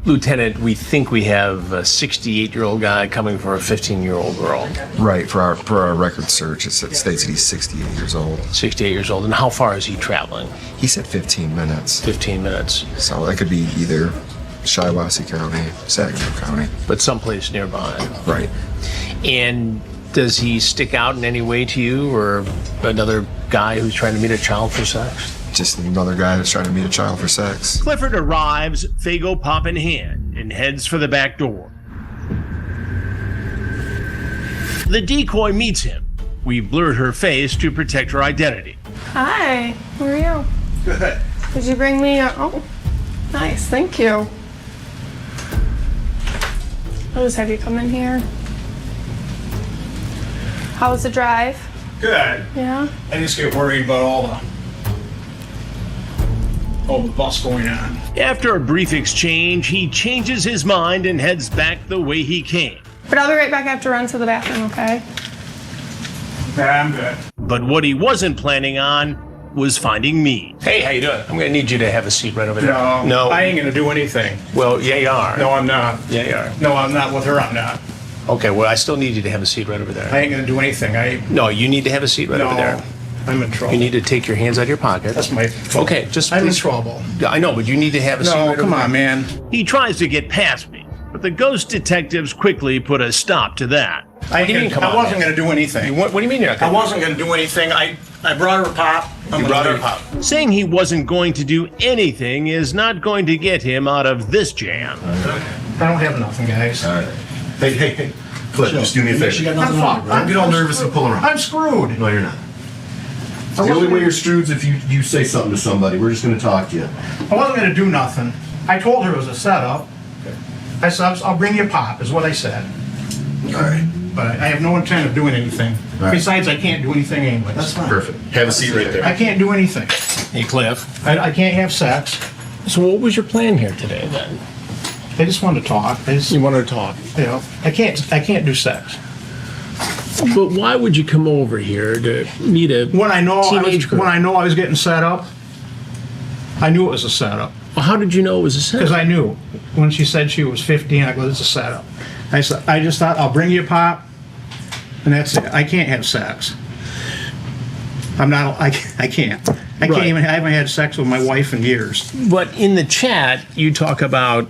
Lieutenant, we think we have a 68-year-old guy coming for a 15-year-old girl. Right, for our record search, it states that he's 68 years old. 68 years old. And how far is he traveling? He said 15 minutes. 15 minutes. So that could be either Shiawassee County, Saginaw County. But someplace nearby. Right. And does he stick out in any way to you, or another guy who's trying to meet a child for sex? Just another guy that's trying to meet a child for sex. Clifford arrives, Fago pop in hand, and heads for the back door. The decoy meets him. We've blurred her face to protect her identity. Hi, how are you? Good. Did you bring me oh, nice, thank you. I'll just have you come in here. How was the drive? Good. Yeah? I just get worried about all the bus going on. After a brief exchange, he changes his mind and heads back the way he came. But I'll be right back. I have to run to the bathroom, okay? Okay, I'm good. But what he wasn't planning on was finding me. Hey, how you doing? I'm going to need you to have a seat right over there. No, I ain't gonna do anything. Well, yeah, you are. No, I'm not. Yeah, you are. No, I'm not with her. I'm not. Okay, well, I still need you to have a seat right over there. I ain't gonna do anything. No, you need to have a seat right over there. I'm in trouble. You need to take your hands out of your pocket. That's my fault. Okay, just I'm in please. trouble. I know, but you need to have a seat No, right come over on, there. man. He tries to get past me, but the ghost detectives quickly put a stop to that. What do you mean, come on, I wasn't man? gonna do anything. What do you mean you're not I going to? wasn't gonna do anything. I brought her a pop. You brought her a pop. Saying he wasn't going to do anything is not going to get him out of this jam. I don't have nothing, guys. All right. Hey. Cliff, just do me a favor. I'm fucked. Don't get all nervous and pull around. I'm screwed. No, you're not. The only way you're screwed is if you say something to somebody. We're just going to talk to you. I wasn't gonna do nothing. I told her it was a setup. I said, I'll bring you a pop, is what I said. All right. But I have no intent of doing anything. Right. Besides, I can't do anything anyways. That's fine. Perfect. Have a seat right there. I can't do anything. Hey, Cliff. I can't have sex. So what was your plan here today, then? I just want to talk. You wanted to talk. I can't do sex. But why would you come over here to meet a When I know teenage girl? when I know I was getting set up, I knew it was a setup. Well, how did you know it was a setup? Because I knew. When she said she was 15, I go, it's a setup. I just thought, I'll bring you a pop, and that's it. I can't have sex. I can't. I haven't had sex with my wife in years. But in the chat, you talk about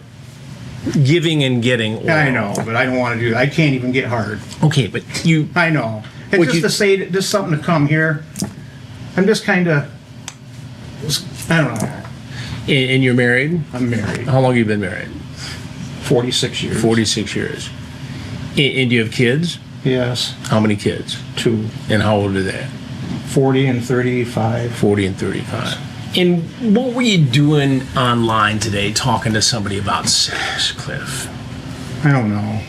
giving and getting oral. I know, but I don't want to do that. I can't even get hard. Okay, but you... I know. It's just to say that there's something to come here. I'm just kind of, I don't know. And you're married? I'm married. How long have you been married? 46 years. 46 years. And do you have kids? Yes. How many kids? 2. And how old are they? 40 and 35. 40 and 35. And what were you doing online today talking to somebody about sex, Cliff? I don't know.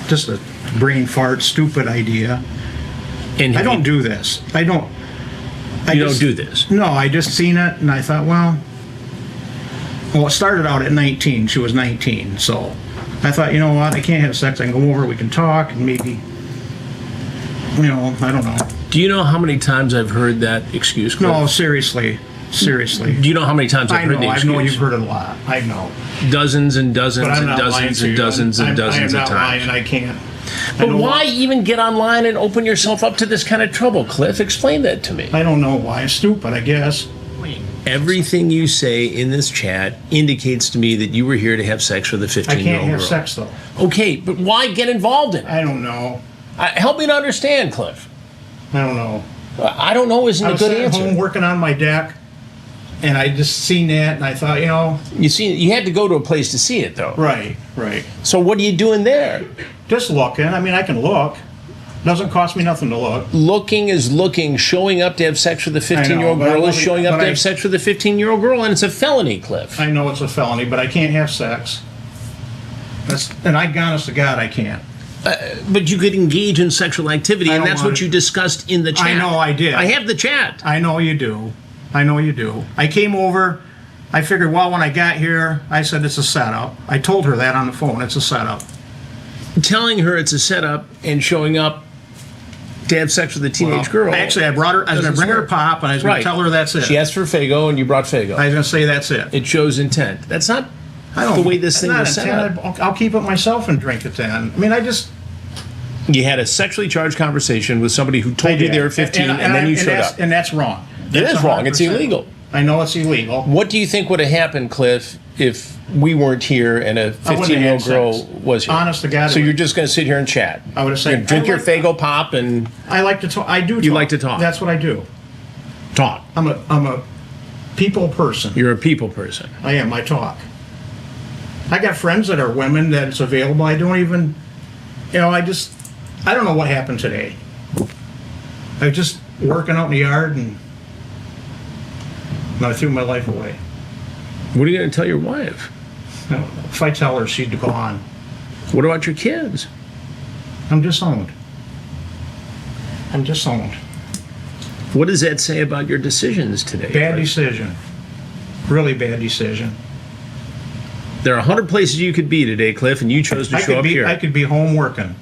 Just a brain fart, stupid idea. And I don't do this. I don't. You don't do this? No, I just seen it and I thought, well, it started out at 19. She was 19. So I thought, you know what? I can't have sex. I can go over, we can talk, and maybe, I don't know. Do you know how many times I've heard that excuse, Cliff? No, seriously. Seriously. Do you know how many times I've heard the excuse? I know you've heard it a lot. I know. Dozens and dozens But I'm and not lying dozens to and you. dozens and dozens I of am not times. lying. I can't. But why even get online and open yourself up to this kind of trouble, Cliff? Explain that to me. I don't know why. It's stupid, I guess. Everything you say in this chat indicates to me that you were here to have sex with a 15-year-old girl. I can't have sex, though. Okay, but why get involved in it? I don't know. Help me to understand, Cliff. I don't know. I don't know isn't I a was good sitting answer. home working on my deck, and I just seen that, and I thought, You had to go to a place to see it, though. Right. So what are you doing there? Just looking. I mean, I can look. Doesn't cost me nothing to look. Looking is looking. Showing up to have sex with a 15-year-old but I girl is wasn't- showing up but to I- have sex with a 15-year-old girl, and it's a felony, Cliff. I know it's a felony, but I can't have sex. And honest to God, I can't. But you could engage in sexual activity, I and don't that's want what to. you discussed in the chat. I know I did. I have the chat. I know you do. I came over. I figured, well, when I got here, I said it's a setup. I told her that on the phone. It's a setup. Telling her it's a setup and showing up to have sex with a teenage girl. Actually, I brought her. I was going to bring her a pop, and I was going to tell her that's it. She asked for Fago, and you brought Fago. I was going to say that's it. It shows intent. That's not I don't. the way this thing not was set up. intended. I'll keep it myself and drink it then. I mean, I just. You had a sexually charged conversation with somebody who told you did. they were 15, and then you showed up. And that's wrong. It is wrong. It's 100%. illegal. I know it's illegal. What do you think would have happened, Cliff, if we weren't here and a I wouldn't have 15-year-old had girl sex. was here? Honest to God, So it you're would- just going to sit here and chat? I would have said, You're gonna drink I your like- Faygo pop and I like to talk. I do. Talk. You like to talk. That's what I do. talk. I'm a people person. You're a people person. I am. I talk. I got friends that are women that it's available. I don't even, I don't know what happened today. I was just working out in the yard and I threw my life away. What are you going to tell your wife? I don't know. If I tell her, she'd go on. What about your kids? I'm disowned. I'm disowned. What does that say about your decisions today? Bad Cliff? decision. Really bad decision. There are 100 places you could be today, Cliff, and you chose to show up here. I could be home working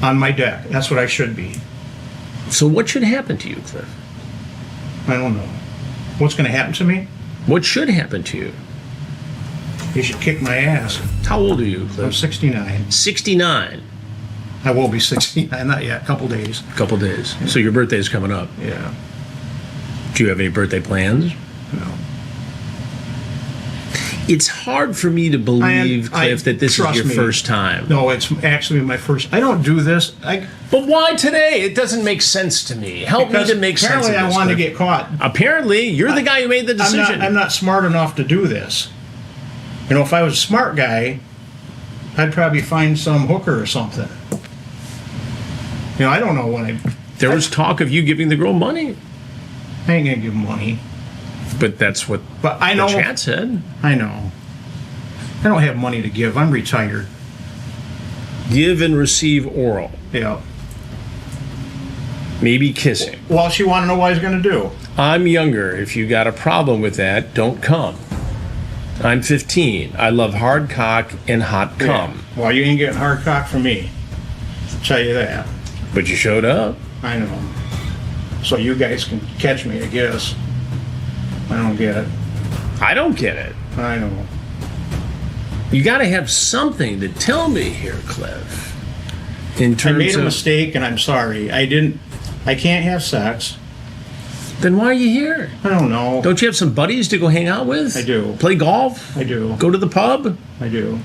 on my deck. That's what I should be. So what should happen to you, Cliff? I don't know. What's going to happen to me? What should happen to you? You should kick my ass. How old are you, I'm Cliff? 69. 69. I will be 69. Not yet. A couple days. A couple days. So your birthday's coming up. Yeah. Do you have any birthday plans? No. It's hard for me to believe, Cliff, that this is trust your me. first time. No, it's actually my first. I don't do this. But why today? It doesn't make sense to me. Help me to make sense of apparently this. I wanted to Cliff. get caught. Apparently, you're the guy who made the decision. I'm not smart enough to do this. If I was a smart guy, I'd probably find some hooker or something. I don't know what There was talk of you giving the girl money, I ain't gonna give money. but that's what But I the know. chat said. I know. I don't have money to give. I'm retired. Give and receive oral, Yeah. maybe kissing. Well, she wanted to know what I was gonna do. I'm younger. If you got a problem with that, don't come. I'm 15. I love hard cock and hot cum. Well, you ain't getting hard cock from me. I'll tell you that. But you showed up. I know. So you guys can catch me, I guess. I don't get it. I don't get it. I know. You got to have something to tell me here, Cliff. In I terms made a of, mistake and I'm sorry. I can't have sex. then why are you here? I don't know. Don't you have some buddies to go hang out with? I do. Play golf? I do. Go to the pub? I do.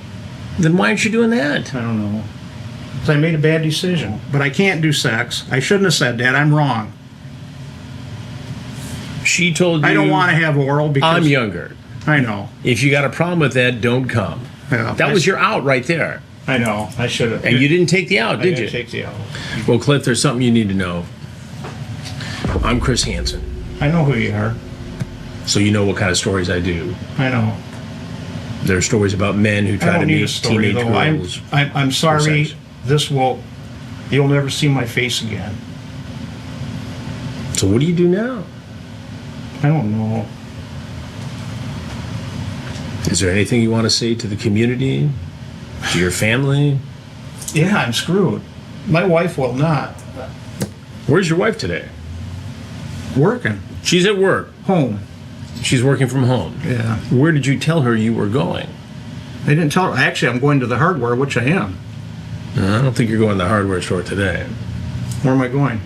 Then why aren't you doing that? I don't know. 'Cause I made a bad decision. But I can't do sex. I shouldn't have said that. I'm wrong. She told you. I don't want to have oral because I'm younger. I know. If you got a problem with that, don't come. Yeah, That was your out right there. I know. I should have. And you didn't take the out, I did didn't you? take the out. Well, Cliff, there's something you need to know. I'm Chris Hansen, I know who you are. so you know what kind of stories I do. I know. There are stories about men who I try to don't need a meet story teenage though. girls. I'm sorry. sex. You'll never see my face again. So what do you do now? I don't know. Is there anything you want to say to the community, to your family? Yeah, I'm screwed. My wife will not. Where's your wife today? Working. She's at work. Home. She's working from home. Yeah. Where did you tell her you were going? I didn't tell her. Actually, I'm going to the hardware, which I am. I don't think you're going to the hardware store today. Where am I going?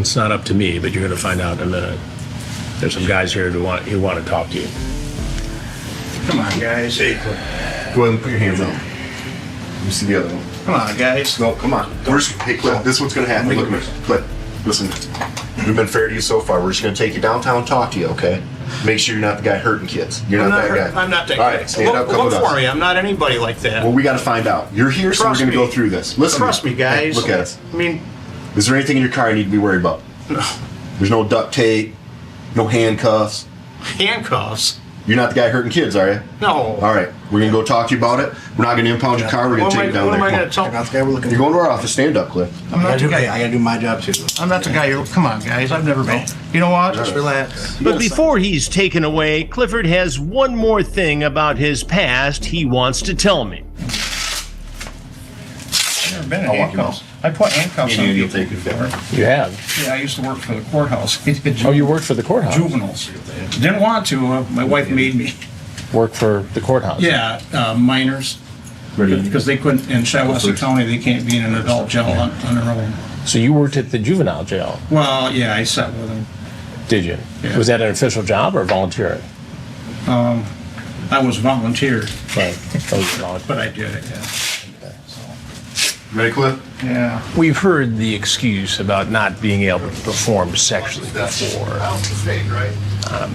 It's not up to me, but you're going to find out in a minute. There's some guys here who want to talk to you. Come on, guys. Go ahead and put your hands up. Let me see the other one. Come on, guys. No, come on. Hey, Cliff, this is what's going to happen. Look at me. Cliff, listen. We've been fair to you so far. We're just going to take you downtown and talk to you, okay? Make sure you're not the guy hurting kids. You're not that guy. I'm not that All guy. right, stand up, come Look with us. for me. I'm not anybody like that. Well, we got to find out. You're here, so we're Trust going to me. go through this. Listen. Trust me, guys. Look at us. I mean, Is there anything in your car you need to be worried about? no. There's no duct tape, no handcuffs. Handcuffs. You're not the guy hurting kids, are you? No. All right, we're going to go talk to you about it. We're not going to impound your car. We're going to take you down What there. am I Come going to on. tell? That's the guy we're looking You're going to our office. Stand up, Cliff. I'm not the guy. I gotta do my job too. I'm not the guy. Come on, guys. I've never been. You know what? Just relax. But before he's taken away, Clifford has one more thing about his past he wants to tell me. I've never been in Oh, handcuffs. I put handcuffs on You'll people take it down. You have. Yeah, I used to work for the courthouse. Oh, you worked for the courthouse. Juveniles. Didn't want to. My wife made me. work for the courthouse? Yeah, minors. Because they couldn't, in Shiawassee County, they can't be in an adult jail on their own. So you worked at the juvenile jail? Well, yeah, I sat with them. Did you? Yeah. Was that an official job or volunteering? I was volunteered, Right. but I did it, yeah. Ready, Cliff? Yeah. We've heard the excuse about not being able to perform sexually before.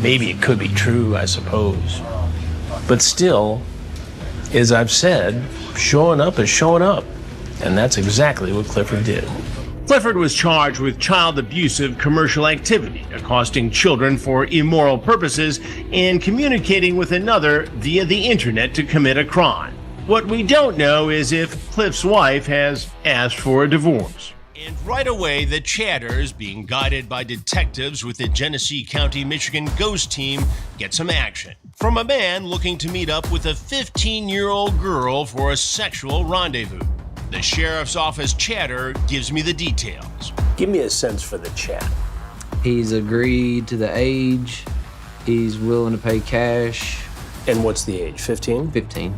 Maybe it could be true, I suppose. But still, as I've said, showing up is showing up. And that's exactly what Clifford did. Clifford was charged with child abusive commercial activity, accosting children for immoral purposes, and communicating with another via the internet to commit a crime. What we don't know is if Cliff's wife has asked for a divorce. And right away, the chatters, being guided by detectives with the Genesee County, Michigan Ghost Team, get some action. From a man looking to meet up with a 15-year-old girl for a sexual rendezvous. The sheriff's office chatter gives me the details. Give me a sense for the chat. He's agreed to the age. He's willing to pay cash. And what's the age? 15? 15.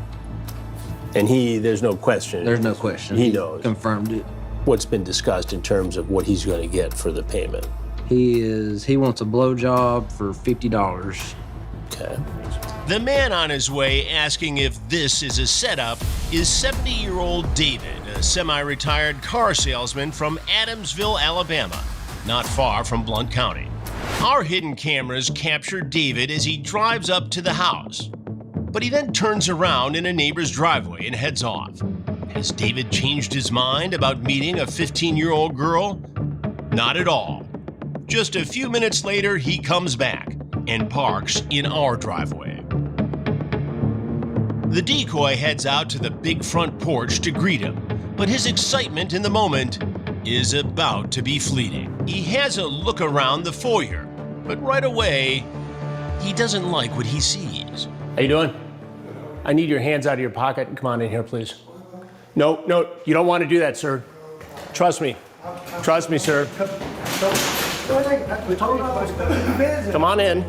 And there's no question. There's no question. He knows. Confirmed it. What's been discussed in terms of what he's going to get for the payment? He wants a blowjob for $50. Okay. The man on his way asking if this is a setup is 70-year-old David, a semi-retired car salesman from Adamsville, Alabama, not far from Blount County. Our hidden cameras capture David as he drives up to the house. But he then turns around in a neighbor's driveway and heads off. Has David changed his mind about meeting a 15-year-old girl? Not at all. Just a few minutes later, he comes back and parks in our driveway. The decoy heads out to the big front porch to greet him, but his excitement in the moment is about to be fleeting. He has a look around the foyer, but right away, he doesn't like what he sees. How you doing? I need your hands out of your pocket and come on in here, please. No, you don't want to do that, sir. Trust me. Trust me, sir. Come on in.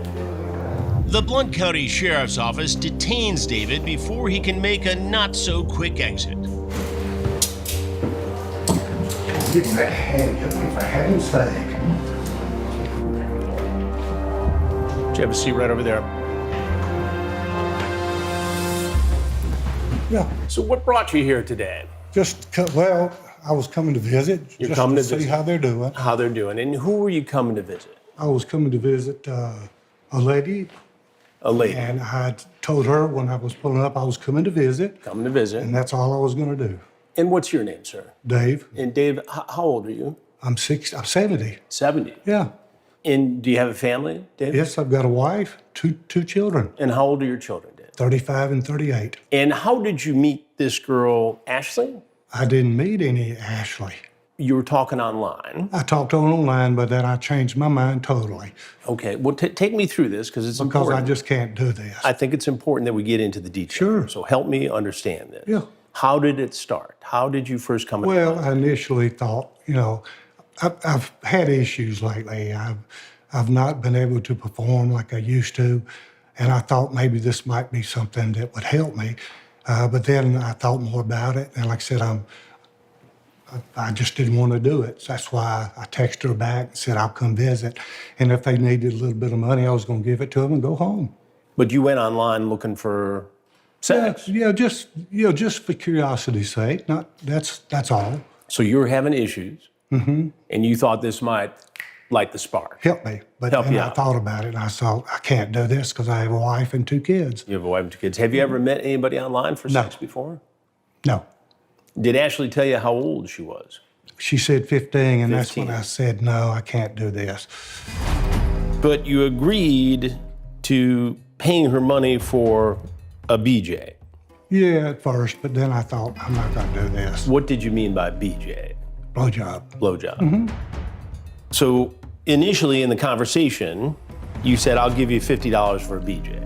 The Blount County Sheriff's Office detains David before he can make a not-so-quick exit. Get that hand, for heaven's sake. Do you have a seat right over there? Yeah, So what brought you here today? well, I was coming to visit. You're just coming to see visit. how they're doing. How they're doing. And who were you coming to visit? I was coming to visit a lady, A lady. and I had told her when I was pulling up I was coming to visit, Coming to visit. and that's all I was going to do. And what's your name, sir? Dave, And Dave, how old are you? I'm 70. 70. Yeah. And do you have a family, Dave? Yes, I've got a wife, two children, And how old are your children, Dave? 35 and 38. And how did you meet this girl, Ashley? I didn't meet any Ashley. You were talking online. I talked to her online, but then I changed my mind totally Okay, well, take me through this because it's because important. I just can't do this. I think it's important that we get into the details. Sure. So help me understand this. Yeah. How did it start? How did you first come? Well, I initially thought, I've had issues lately. I've not been able to perform like I used to, and I thought maybe this might be something that would help me. But then I thought more about it, and like I said, I just didn't want to do it. So that's why I texted her back and said I'll come visit, and if they needed a little bit of money, I was going to give it to them and go home. But you went online looking for sex. Yeah, just for curiosity's sake. That's all. So you were having issues, and you thought this might light the spark. Help me. But Help then you I out. thought about it, and I thought, I can't do this because I have a wife and 2 kids. You have a wife and 2 kids. Have you ever met anybody online for No. sex before? No. Did Ashley tell you how old she was? She said 15, and that's 15. when I said, no, I can't do this. But you agreed to paying her money for a BJ. Yeah, at first, but then I thought, I'm not going to do this. What did you mean by BJ? Blowjob. Blowjob. So initially in the conversation, you said, I'll give you $50 for a BJ.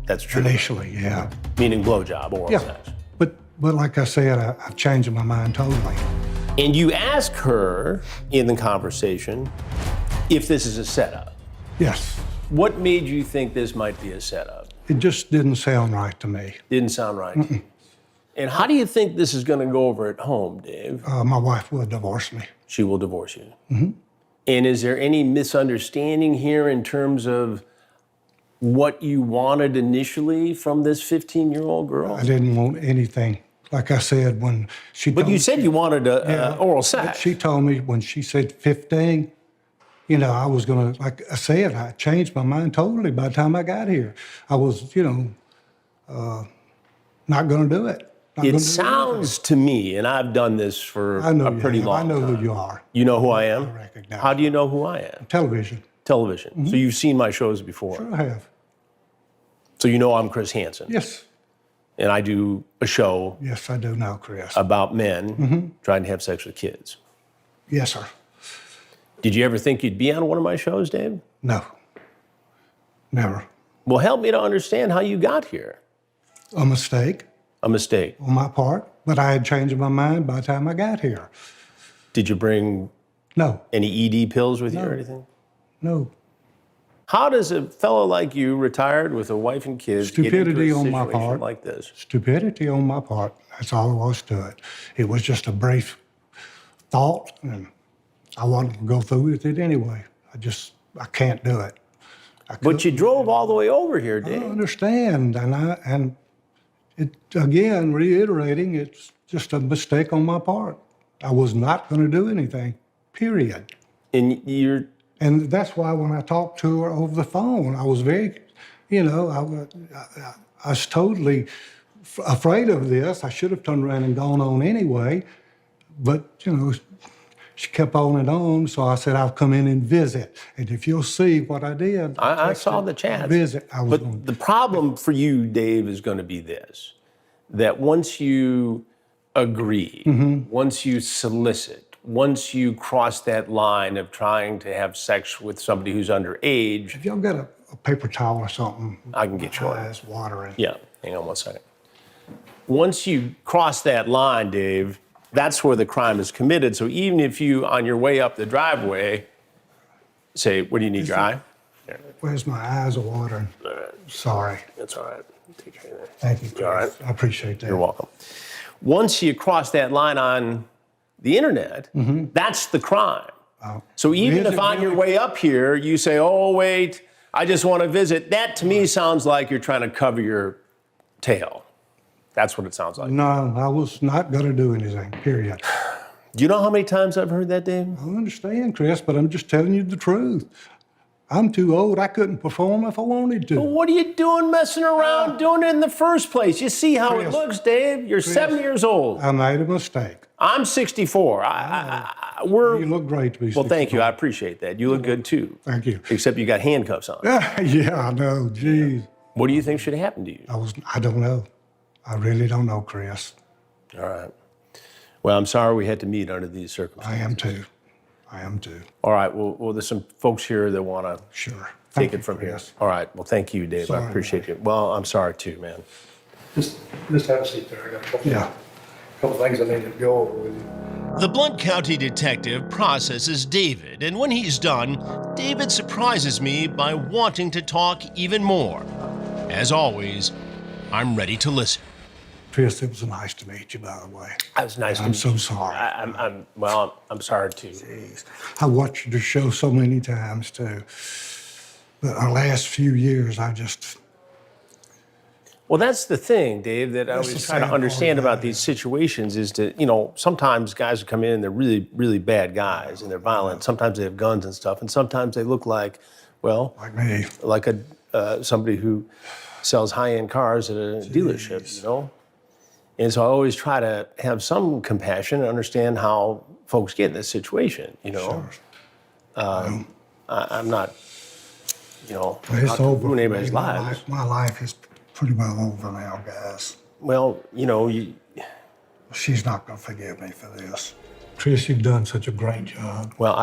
That's true. Initially, yeah. Meaning blowjob, oral Yeah. sex. But like I said, I've changed my mind totally. And you ask her in the conversation if this is a setup. Yes. What made you think this might be a setup? it just didn't sound right to me. Didn't sound right. And how do you think this is going to go over at home, Dave? My wife would divorce me. She will divorce you. And is there any misunderstanding here in terms of what you wanted initially from this 15-year-old girl? I didn't want anything. Like I said, when she But told you me said you wanted oral sex. she told me when she said 15, you know, I was going to, like I said, I changed my mind totally by the time I got here. I was, you know, not going to do it. Not gonna It do sounds to me, and I've done this for anything. I know a you pretty have. long I know time. who you are. You know who I am? I recognize How do you know who I am? Television. Television. So you've seen my shows before. Sure I have. So you know I'm Chris Hansen. Yes. And I do a show Yes, I do know, Chris. about men trying to have sex with kids. Yes, sir. Did you ever think you'd be on one of my shows, Dave? No. Never. Well, help me to understand how you got here. A mistake A mistake. on my part, but I had changed my mind by the time I got here. Did you bring No. any ED pills with you or No. anything? No. How does a fellow like you, retired with a wife and kids, Stupidity get into a on my situation part. like this? Stupidity on my part. That's all there was to it. It was just a brief thought, and I wanted to go through with it anyway. I can't do it. But you drove all the way over here, I Dave. understand, and it again reiterating, it's just a mistake on my part. I was not going to do anything. Period. And you're And that's why when I talked to her over the phone, I was very, you know, I was totally afraid of this. I should have turned around and gone on anyway. But, you know, she kept on and on. So I said, I'll come in and visit. And if you'll see what I did. I saw the chat. Visit. I was But the problem for you, Dave, is going to be this: that once you agree, once you solicit, once you cross that line of trying to have sex with somebody who's underage, if y'all got a paper towel or something, I can get you my one. eyes watering. Yeah, hang on one second. Once you cross that line, Dave, that's where the crime is committed. So even if you, on your way up the driveway, say, "What do you need, your eye?" Where's my eyes are watering? Sorry. That's all right. Take care of that. Thank you, Chris. all right? I appreciate that. You're welcome. Once you cross that line on the internet, that's the crime. So even Is if it on your really? way up here you say, "Oh, wait, I just want to visit," that to me sounds like you're trying to cover your tail. That's what it sounds like. No, I was not going to do anything, period. Do you know how many times I've heard that, Dave? I understand, Chris, but I'm just telling you the truth. I'm too old. I couldn't perform if I wanted to. What are you doing messing around doing it in the first place? You see how it Chris, looks, Dave? You're 7 years old. I made a mistake. I'm 64. We're You look great to be Well, thank you. 64. I appreciate that. You look good too. Thank you. Except you got handcuffs on. Yeah, I know. Jeez. What do you think should happen to you? I don't know. I really don't know, Chris. All right. Well, I'm sorry we had to meet under these circumstances. I am too. I am too. All right. Well, there's some folks here that want to Sure. take Thank it you, from here. Chris. All right. Well, thank you, Dave. I Sorry, appreciate you. Well, I'm sorry too, man. Just have a seat there. I got a Yeah. couple things I need to go over with you. The Blount County detective processes David, and when he's done, David surprises me by wanting to talk even more. As always, I'm ready to listen. Chris, it was nice to meet you, by the way. That was nice to I'm meet so you. sorry. I'm sorry too. Jeez. I watched your show so many times too. But the last few years, Well, that's the thing, Dave, that I That's always the try to sad understand part about about these situations is that, sometimes guys come in and they're really, really bad guys and they're violent. Sometimes they have guns and stuff, and sometimes they look like, well, like me. like somebody who sells high-end cars at a dealership, And so I always try to have some compassion and understand how folks get in this situation, Sure. I'm not, It's not to over. ruin anybody's My lives. My life is pretty well over now, guys. Well, She's not going to forgive me for this. Chris, you've done such a great job. Well,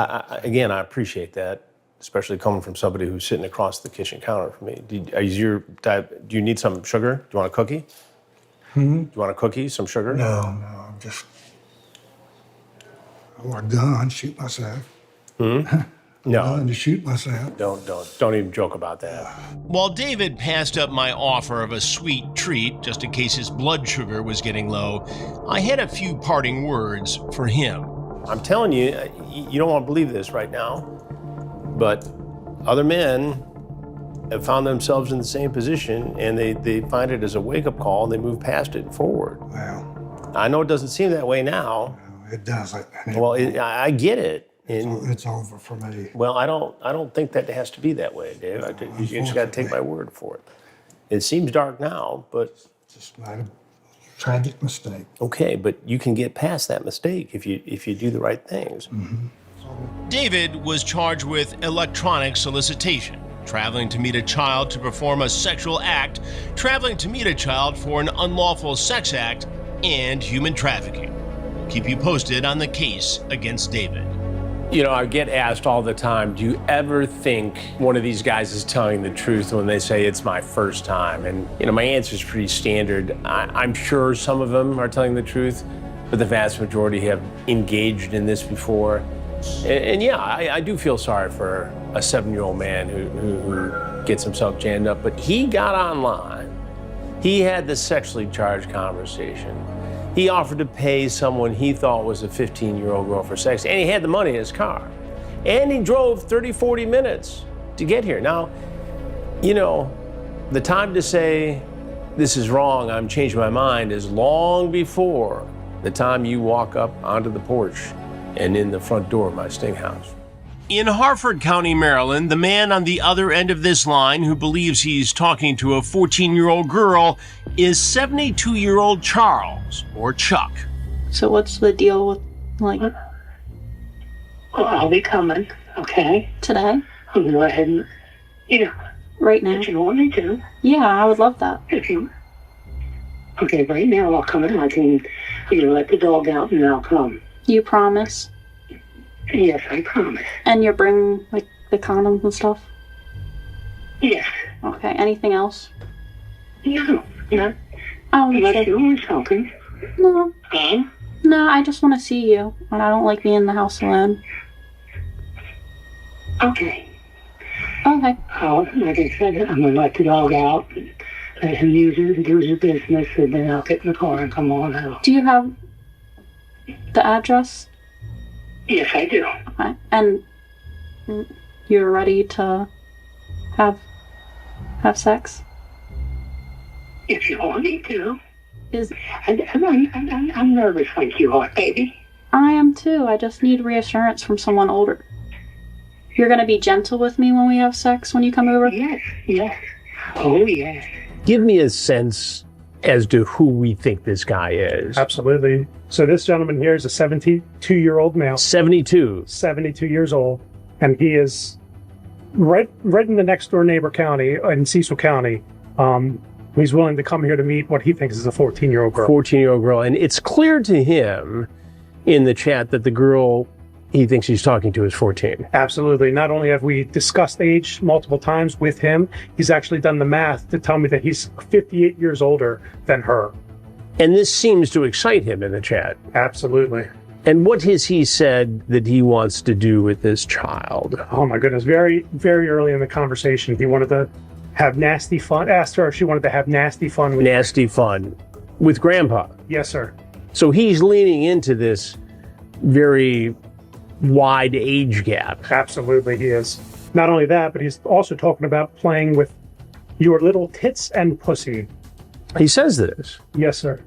again, I appreciate that, especially coming from somebody who's sitting across the kitchen counter from me. Do you need some sugar? Do you want a cookie? Do you want a cookie, some sugar? No, I'm just. I want a gun, shoot myself. No. And to shoot myself. Don't even joke about that. While David passed up my offer of a sweet treat just in case his blood sugar was getting low, I had a few parting words for him. I'm telling you, you don't want to believe this right now, but other men have found themselves in the same position, and they find it as a wake-up call, and they move past it and forward. Well, I know it doesn't seem that way now. it doesn't. And Well, I get it. it's over for me. Well, I don't think that has to be that way, Dave. You just got to take my word for it. It seems dark now, but Just made a tragic mistake. okay. But you can get past that mistake if you do the right things. David was charged with electronic solicitation, traveling to meet a child to perform a sexual act, traveling to meet a child for an unlawful sex act, and human trafficking. We'll keep you posted on the case against David. You know, I get asked all the time, do you ever think one of these guys is telling the truth when they say it's my first time? And, you know, my answer is pretty standard. I'm sure some of them are telling the truth, but the vast majority have engaged in this before. And yeah, I do feel sorry for a 7-year-old man who gets himself jammed up, but he got online. He had the sexually charged conversation. He offered to pay someone he thought was a 15-year-old girl for sex, and he had the money in his car. And he drove 30, 40 minutes to get here. Now, you know, the time to say, this is wrong, I'm changing my mind, is long before the time you walk up onto the porch and in the front door of my sting house. In Harford County, Maryland, the man on the other end of this line who believes he's talking to a 14-year-old girl is 72-year-old Charles, or Chuck. So what's the deal with, like, Well, I'll be coming, okay? today? I'll go ahead and, Right now? if you want me to. Yeah, I would love that. If you... Okay, right now I'll come in. I can, let the dog out and I'll come. You promise? Yes, I promise. And you bring, like, the condoms and stuff? Yes. Okay, anything else? No, not Unless unless you want something. No. Huh? No, I just want to see you, and I don't like being in the house alone. Okay. Okay. Like I said, I'm going to let the dog out, let him use it, do his business, and then I'll get in the car and come on out. Do you have the address? Yes, I do. Okay. And you're ready to have sex? If you want me to. Is I'm nervous like you are, baby. I am too. I just need reassurance from someone older. You're gonna be gentle with me when we have sex when you come over? Yes, yes. Oh, yes. Give me a sense as to who we think this guy is. Absolutely. So this gentleman here is a 72-year-old male. 72. 72 years old. And he is right in the next door neighbor county, in Cecil County. He's willing to come here to meet what he thinks is a 14-year-old girl. 14-year-old girl. And it's clear to him in the chat that the girl he thinks he's talking to is 14. Absolutely. Not only have we discussed age multiple times with him, he's actually done the math to tell me that he's 58 years older than her. And this seems to excite him in the chat. Absolutely. And what has he said that he wants to do with this child? Oh my goodness. Very, very early in the conversation, he wanted to have nasty fun. Asked her if she wanted to have nasty fun. Nasty fun with Grandpa. Yes, sir. So he's leaning into this very wide age gap. Absolutely, he is. Not only that, but he's also talking about playing with your little tits and pussy. He says this. Yes, sir.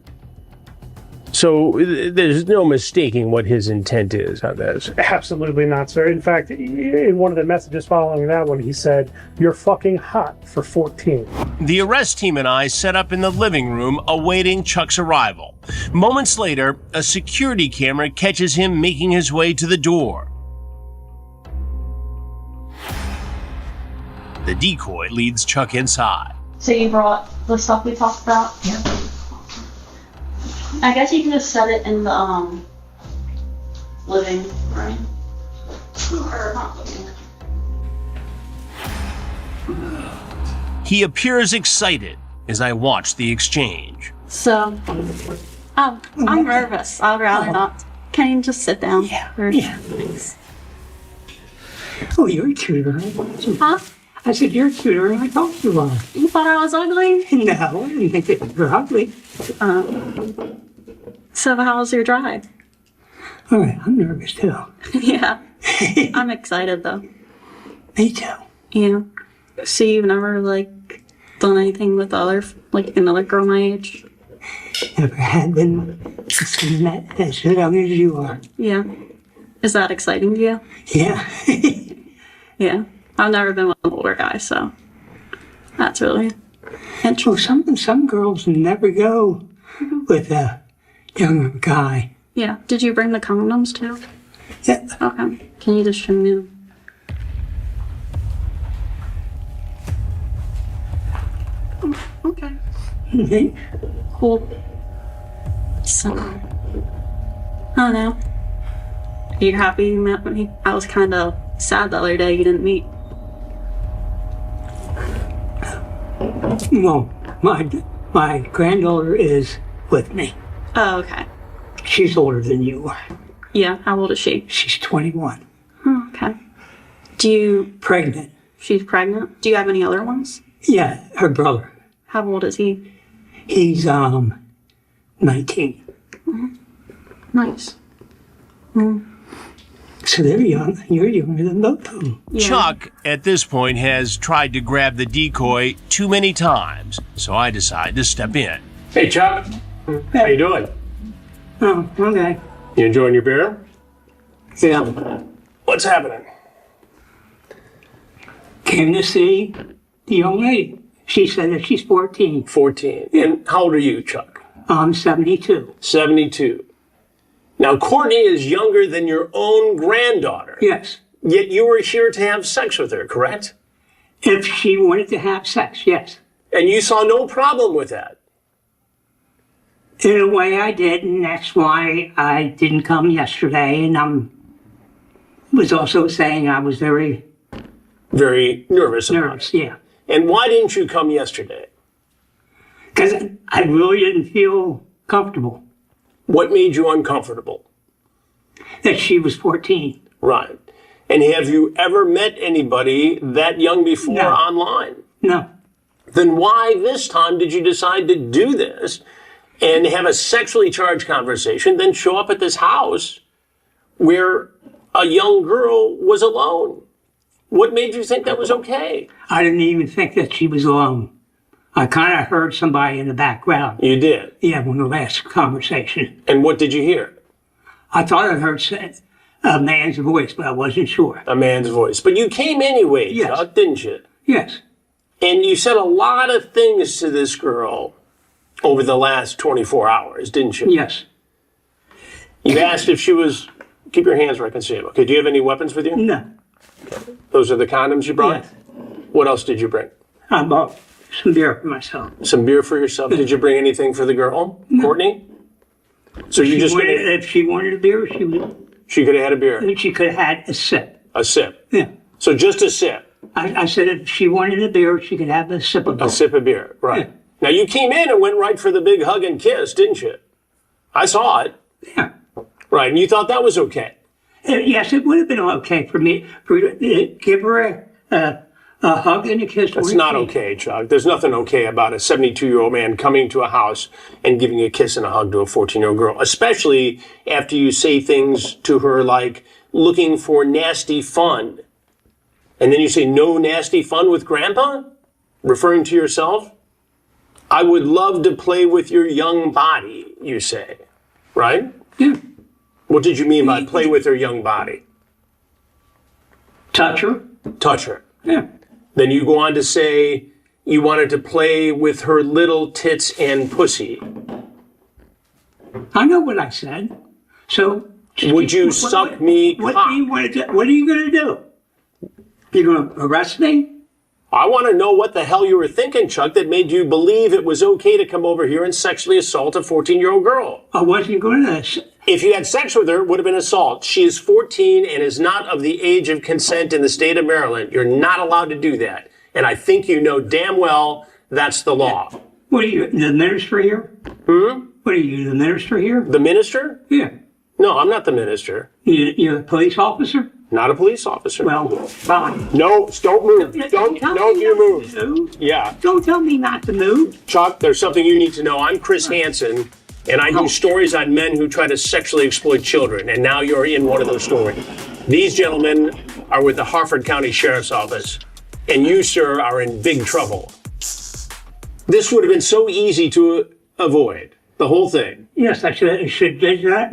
So there's no mistaking what his intent is on this. Absolutely not, sir. In fact, in one of the messages following that one, he said, "You're fucking hot for 14." The arrest team and I set up in the living room awaiting Chuck's arrival. Moments later, a security camera catches him making his way to the door. The decoy leads Chuck inside. So you brought the stuff we talked about? Yeah. I guess you can just set it in the living room. Or not living room. He appears excited as I watch the exchange. So, I'm nervous. I'd rather not. Can you just sit down? Yeah. Thanks. Oh, you're cuter. I thought you. Huh? I said, you're cuter than I thought you were. You thought I was ugly? No, I didn't think that you were ugly. So how was your drive? All right, I'm nervous too. Yeah. I'm excited though. Me too. Yeah. So you've never done anything with another girl my age? Never had been seen that as young as you are. Yeah. Is that exciting to you? Yeah. Yeah. I've never been with an older guy, so that's really interesting. Well, some girls never go with a younger guy. Yeah. Did you bring the condoms too? Yeah. Okay. Can you just show me them? Oh, okay. Mhm. Cool. So, I don't know. Are you happy you met me? I was kind of sad the other day you didn't meet. Well, my granddaughter is with me. Oh, okay. She's older than you are. Yeah, how old is she? She's 21. Oh, okay. Do you... Pregnant. She's pregnant? Do you have any other ones? Yeah, her brother. How old is he? He's 19. Mm-hmm. Nice. Mm. So they're young. You're younger than both of them. Yeah. Chuck, at this point, has tried to grab the decoy too many times, so I decide to step in. Hey, Chuck. How you doing? Oh, okay. You enjoying your beer? Yeah. What's happening? Came to see the young lady. She said that she's 14. 14. And how old are you, Chuck? I'm 72. 72. Now, Courtney is younger than your own granddaughter. Yes. Yet you were here to have sex with her, correct? If she wanted to have sex, yes. And you saw no problem with that? In a way I did, and that's why I didn't come yesterday. And I was also saying I was very nervous about nervous, it. yeah. And why didn't you come yesterday? Because I really didn't feel comfortable What made you uncomfortable? that she was 14. Right. And have you ever met anybody that young before No. online? No. Then why this time did you decide to do this and have a sexually charged conversation, then show up at this house where a young girl was alone? What made you think that was okay? I didn't even think that she was alone. I kind of heard somebody in the background. You did? Yeah, when the last conversation. And what did you hear? I thought I heard a man's voice, but I wasn't sure. A man's voice. But you came anyway, Yes. Chuck, didn't you? Yes. And you said a lot of things to this girl over the last 24 hours, didn't you? Yes. You asked if she was... Keep your hands where I can see them. Okay, do you have any weapons with you? No. Those are the condoms you brought? Yes. What else did you bring? I bought some beer for myself. Some beer for yourself. Did you bring anything for the girl, Courtney? So you just If she wanted a beer, she could have had a beer, she could have had a sip. a sip. Yeah. So just a sip, I said if she wanted a beer, she could have a sip of a it. sip of beer, right? Yeah. Now you came in and went right for the big hug and kiss, didn't you? I saw it. Yeah. Right, and you thought that was okay. Yes, it would have been okay for me to give her a hug and a kiss. That's not okay, Chuck. There's nothing okay about a 72-year-old man coming to a house and giving a kiss and a hug to a 14-year-old girl, especially after you say things to her like looking for nasty fun. And then you say, no nasty fun with Grandpa? Referring to yourself? I would love to play with your young body, you say. Right? Yeah. What did you mean by play with her young body? Touch her. Touch her. Yeah. Then you go on to say you wanted to play with her little tits and pussy. I know what I said. So Would you suck me What cock? do you want to do? What are you going to do? You're going to arrest me? I want to know what the hell you were thinking, Chuck, that made you believe it was okay to come over here and sexually assault a 14-year-old girl. I wasn't going to. If you had sex with her, it would have been assault. She is 14 and is not of the age of consent in the state of Maryland. You're not allowed to do that. And I think you know damn well that's the law. What are you, the minister here? Hmm? What are you, the minister here? The minister? Yeah. No, I'm not the minister. You're a police officer? Not a police officer. Well, fine. No, don't move. Don't you move. Yeah. Don't tell me not to move. Chuck, there's something you need to know. I'm Chris Hansen, and I do stories on men who try to sexually exploit children, and now you're in one of those stories. These gentlemen are with the Harford County Sheriff's Office, and you, sir, are in big trouble. This would have been so easy to avoid, the whole thing. Yes, I should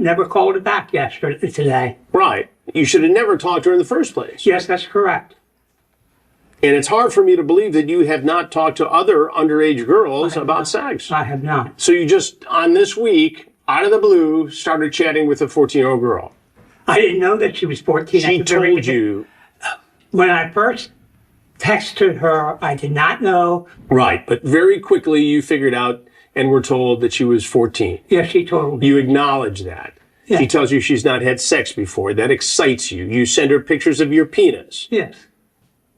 never called it back today. Right. You should have never talked to her in the first place. Yes, that's correct. And it's hard for me to believe that you have not talked to other underage girls about sex. I have not. So you just, on this week, out of the blue, started chatting with a 14-year-old girl. I didn't know that she was 14. She told you. When I first texted her, I did not know. Right, but very quickly you figured out and were told that she was 14. Yes, she told me. You acknowledge that. Yes. She tells you she's not had sex before. That excites you. You send her pictures of your penis. Yes.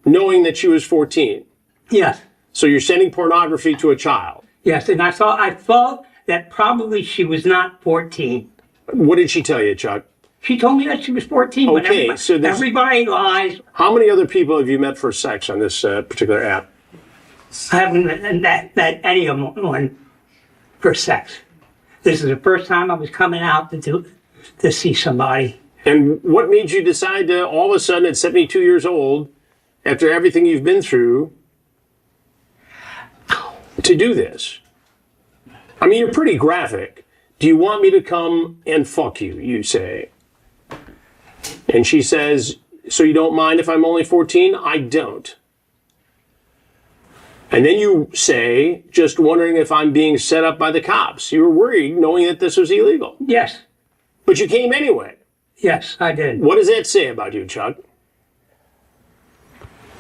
Knowing that she was 14. Yes. So you're sending pornography to a child. Yes, and I thought that probably she was not 14. What did she tell you, Chuck? She told me that she was 14. Okay, but so everybody lies. How many other people have you met for sex on this particular app? I haven't met any of them for sex. This is the first time I was coming out to see somebody. And what made you decide to, all of a sudden at 72 years old, after everything you've been through, to do this? I mean, you're pretty graphic. Do you want me to come and fuck you, you say? And she says, so you don't mind if I'm only 14? I don't. And then you say, just wondering if I'm being set up by the cops. You were worried knowing that this was illegal. Yes. But you came anyway. Yes, I did. What does that say about you, Chuck?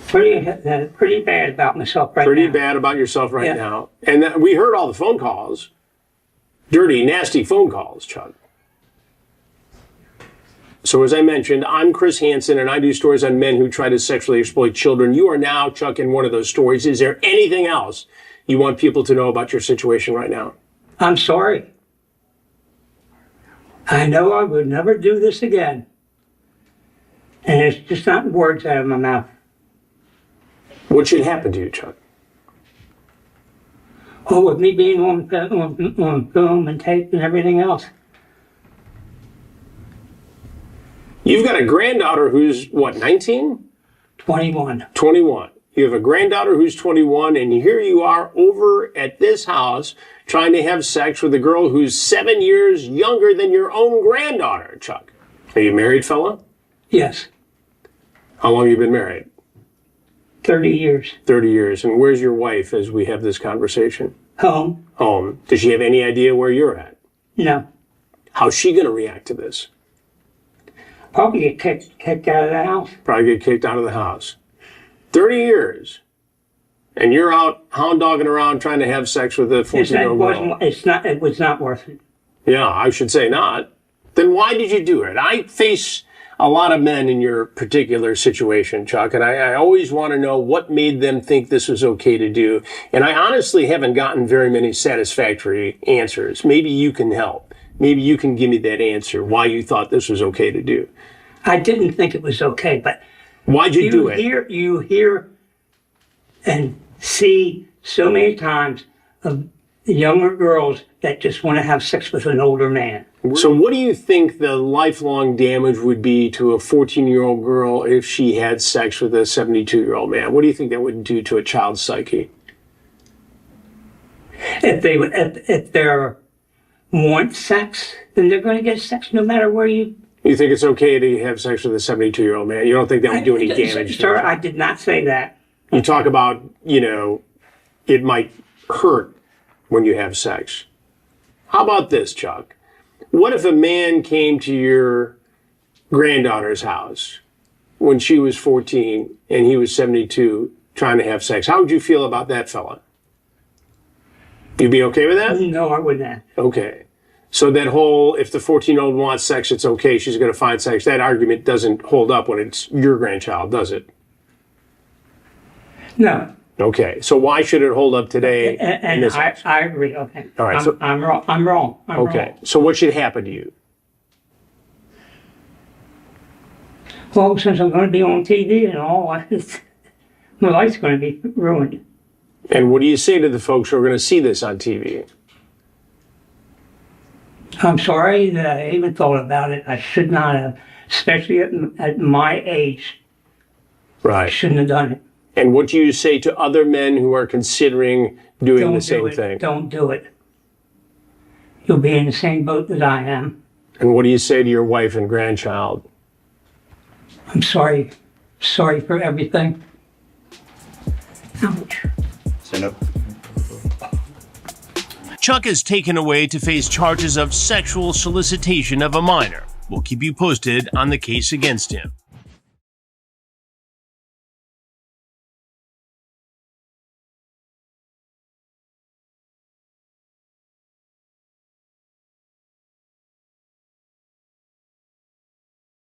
Pretty bad about myself right now. Pretty bad about yourself right now. And we heard all the phone calls. Dirty, nasty phone calls, Chuck. So as I mentioned, I'm Chris Hansen, and I do stories on men who try to sexually exploit children. You are now, Chuck, in one of those stories. Is there anything else you want people to know about your situation right now? I'm sorry. I know I would never do this again. And it's just not words out of my mouth. What should happen to you, Chuck? Oh, with me being on film and tape and everything else. You've got a granddaughter who's, what, 19? 21. 21. You have a granddaughter who's 21, and here you are over at this house trying to have sex with a girl who's 7 years younger than your own granddaughter, Chuck. Are you married, fella? Yes. How long have you been married? 30 years. 30 years. And where's your wife as we have this conversation? Home. Home. Does she have any idea where you're at? No. How's she going to react to this? Probably get kicked out of the house. Probably get kicked out of the house. 30 years. And you're out hound dogging around trying to have sex with a 14-year-old girl. It was not worth it. Yeah, I should say not. Then why did you do it? I face a lot of men in your particular situation, Chuck, and I always want to know what made them think this was okay to do. And I honestly haven't gotten very many satisfactory answers. Maybe you can help. Maybe you can give me that answer, why you thought this was okay to do. I didn't think it was okay, but why'd you do it? You hear and see so many times of younger girls that just want to have sex with an older man. So what do you think the lifelong damage would be to a 14-year-old girl if she had sex with a 72-year-old man? What do you think that would do to a child's psyche? If they want sex, then they're going to get sex no matter where you... You think it's okay to have sex with a 72-year-old man? You don't think that would do any damage? Sir, I did not say that. You talk about, it might hurt when you have sex. How about this, Chuck? What if a man came to your granddaughter's house when she was 14 and he was 72 trying to have sex? How would you feel about that fella? You'd be okay with that? No, I wouldn't. Okay. So that whole, if the 14-year-old wants sex, it's okay, she's going to find sex, that argument doesn't hold up when it's your grandchild, does it? No. Okay. So why should it hold up today? And I agree. Okay. All right. I'm wrong. I'm wrong. Okay. So what should happen to you? Well, since I'm going to be on TV and all, my life's going to be ruined. And what do you say to the folks who are going to see this on TV? I'm sorry that I even thought about it. I should not have, especially at my age. I Right. shouldn't have done it. And what do you say to other men who are considering doing the same thing? Don't do it. You'll be in the same boat that I am. And what do you say to your wife and grandchild? I'm sorry. Sorry for everything. Ouch. Stand up. Chuck is taken away to face charges of sexual solicitation of a minor. We'll keep you posted on the case against him.